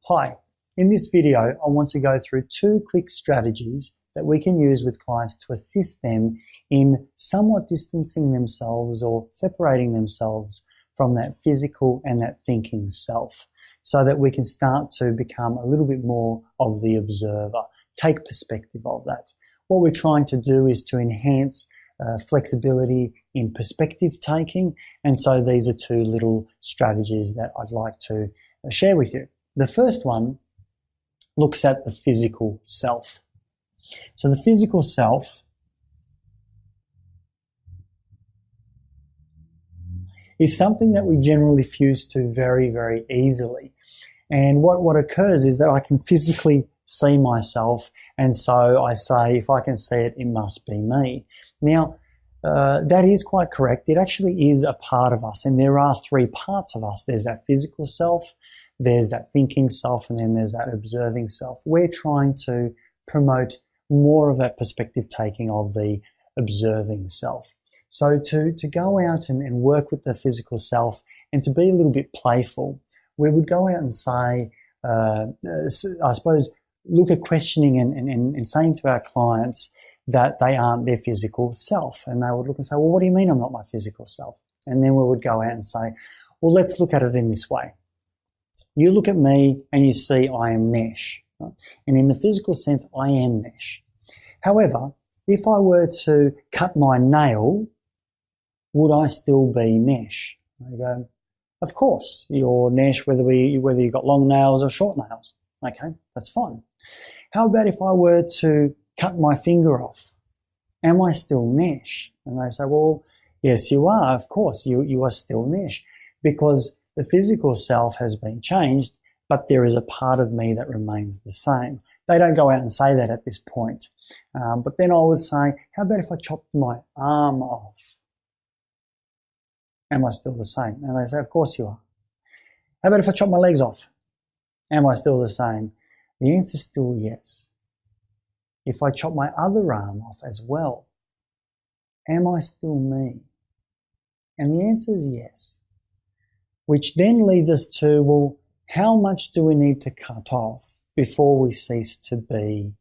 Hi, in this video I want to go through 2 quick strategies that we can use with clients to assist them in somewhat distancing themselves or separating themselves from that physical and that thinking self, so that we can start to become a little bit more of the observer, take perspective of that. What we're trying to do is to enhance flexibility in perspective taking, and so these are 2 little strategies that I'd like to share with you. The first one looks at the physical self. So the physical self is something that we generally fuse to very, very easily. And what occurs is that I can physically see myself, and so I say, if I can see it, it must be me. Now, that is quite correct. It actually is a part of us, and there are 3 parts of us. There's that physical self, there's that thinking self, and then there's that observing self. We're trying to promote more of that perspective taking of the observing self. So to go out and work with the physical self and to be a little bit playful, we would go out and say, I suppose, look at questioning and saying to our clients that they aren't their physical self. And they would look and say, well, what do you mean I'm not my physical self? And then we would go out and say, well, let's look at it in this way. You look at me and you see I am Nesh. Right? And in the physical sense, I am Nesh. However, if I were to cut my nail, would I still be Nesh? I go, of course, you're Nesh whether you've got long nails or short nails. Okay, that's fine. How about if I were to cut my finger off? Am I still Nesh? And they say, well, yes, you are. Of course, you are still Nesh, because the physical self has been changed, but there is a part of me that remains the same. They don't go out and say that at this point. But then I would say, how about if I chopped my arm off? Am I still the same? And they say, of course you are. How about if I chop my legs off? Am I still the same? The answer is still yes. If I chop my other arm off as well, am I still me? And the answer is yes. Which then leads us to, well, how much do we need to cut off before we cease to be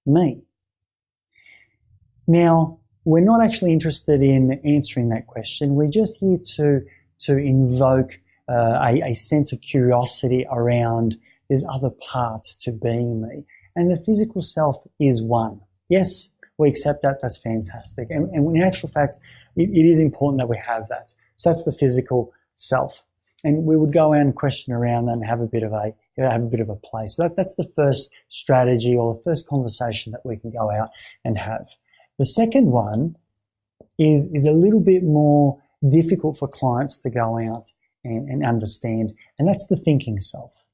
me? Now, we're not actually interested in answering that question. We're just here to invoke a sense of curiosity around there's other parts to being me. And the physical self is one. Yes, we accept that. That's fantastic. And in actual fact, it is important that we have that. So that's the physical self. And we would go out and question around and have a bit of a play. So that's the first strategy or the first conversation that we can go out and have. The second one is a little bit more difficult for clients to go out and understand, and that's the thinking self.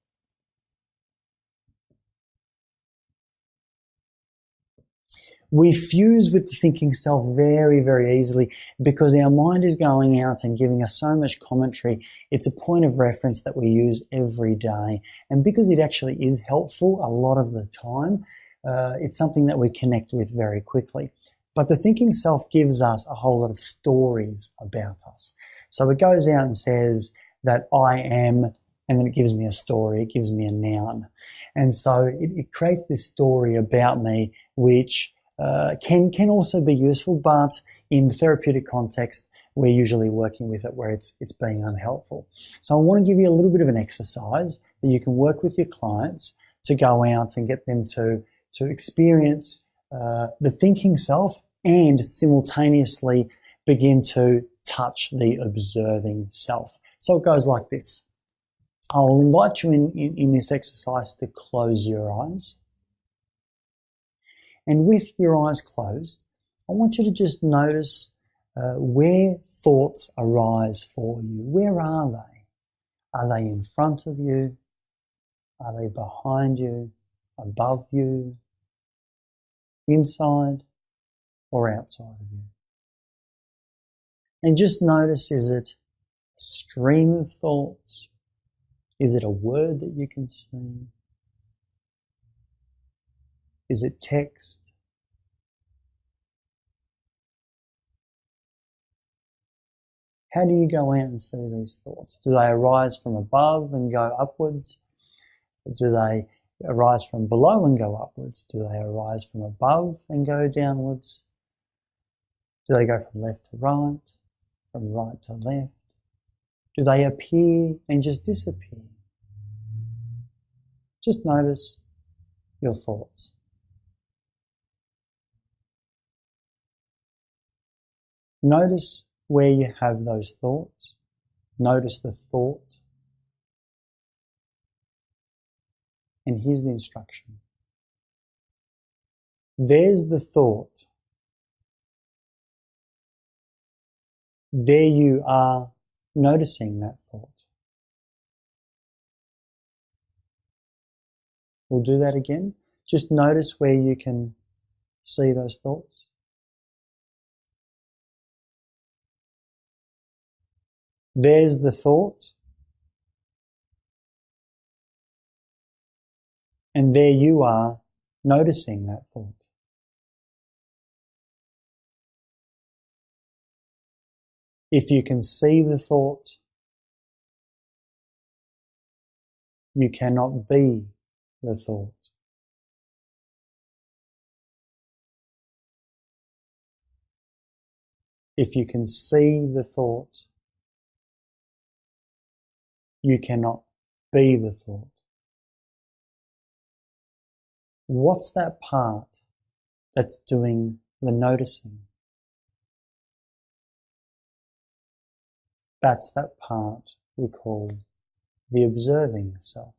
We fuse with the thinking self very, very easily because our mind is going out and giving us so much commentary. It's a point of reference that we use every day. And because it actually is helpful a lot of the time, it's something that we connect with very quickly. But the thinking self gives us a whole lot of stories about us. So it goes out and says that I am, and then it gives me a story, it gives me a noun. And so it creates this story about me, which can also be useful, but in the therapeutic context, we're usually working with it where it's being unhelpful. So I want to give you a little bit of an exercise that you can work with your clients to go out and get them to experience the thinking self and simultaneously begin to touch the observing self. So it goes like this. I'll invite you in this exercise to close your eyes. And with your eyes closed, I want you to just notice where thoughts arise for you. Where are they? Are they in front of you? Are they behind you? Above you? Inside or outside of you? And just notice, is it a stream of thoughts? Is it a word that you can see? Is it text? How do you go out and see these thoughts? Do they arise from above and go upwards? Do they arise from below and go upwards? Do they arise from above and go downwards? Do they go from left to right, from right to left? Do they appear and just disappear? Just notice your thoughts. Notice where you have those thoughts. Notice the thought. And here's the instruction. There's the thought. There you are noticing that thought. We'll do that again. Just notice where you can see those thoughts. There's the thought. And there you are noticing that thought. If you can see the thought, you cannot be the thought. If you can see the thought, you cannot be the thought. What's that part that's doing the noticing? That's that part we call the observing self.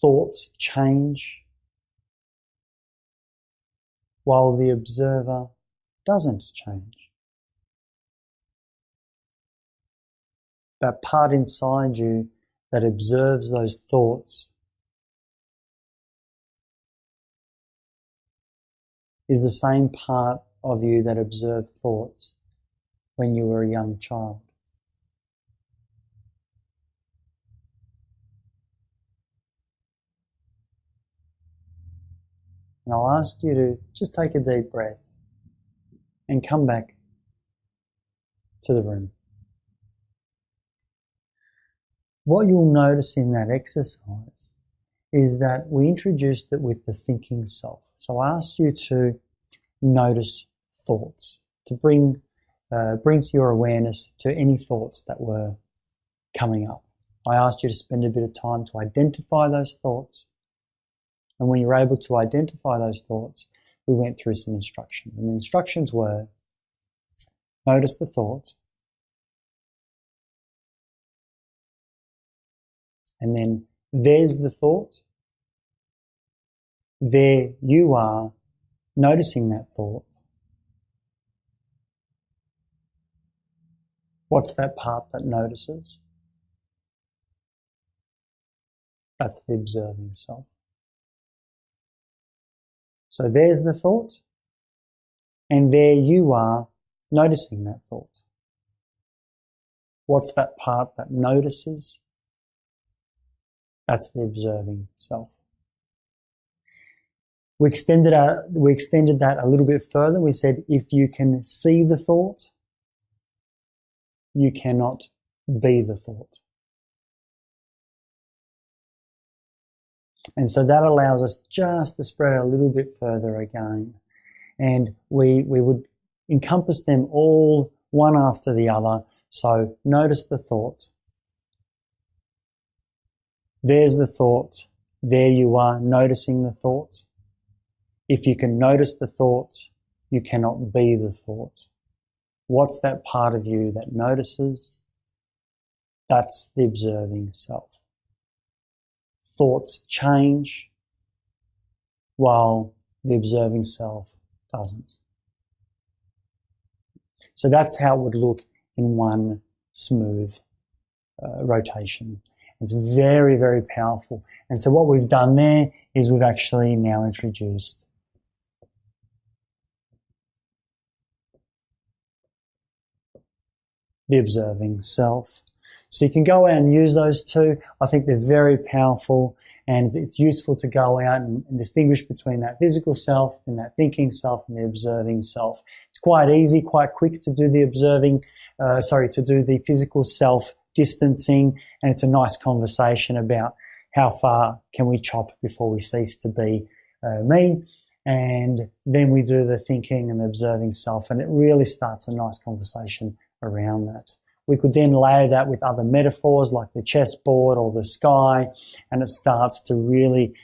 Thoughts change while the observer doesn't change. That part inside you that observes those thoughts is the same part of you that observed thoughts when you were a young child. And I'll ask you to just take a deep breath and come back to the room. What you'll notice in that exercise is that we introduced it with the thinking self. So I asked you to notice thoughts, to bring your awareness to any thoughts that were coming up. I asked you to spend a bit of time to identify those thoughts. And when you're able to identify those thoughts, we went through some instructions. And the instructions were, notice the thought, and then there's the thought, there you are noticing that thought. What's that part that notices? That's the observing self. So there's the thought, and there you are noticing that thought. What's that part that notices? That's the observing self. We extended that a little bit further. We said, if you can see the thought, you cannot be the thought. And so that allows us just to spread it a little bit further again. And we would encompass them all one after the other. So notice the thought. There's the thought. There you are noticing the thought. If you can notice the thought, you cannot be the thought. What's that part of you that notices? That's the observing self. Thoughts change while the observing self doesn't. So that's how it would look in one smooth rotation. It's very, very powerful. And so what we've done there is we've actually now introduced the observing self. So you can go out and use those two. I think they're very powerful, and it's useful to go out and distinguish between that physical self and that thinking self and the observing self. It's quite easy, quite quick to do the to do the physical self distancing, and it's a nice conversation about how far can we chop before we cease to be me. And then we do the thinking and the observing self, and it really starts a nice conversation around that. We could then layer that with other metaphors like the chessboard or the sky, and it starts to really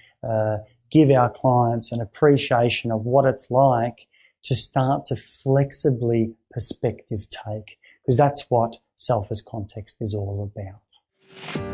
give our clients an appreciation of what it's like to start to flexibly perspective take, because that's what self as context is all about.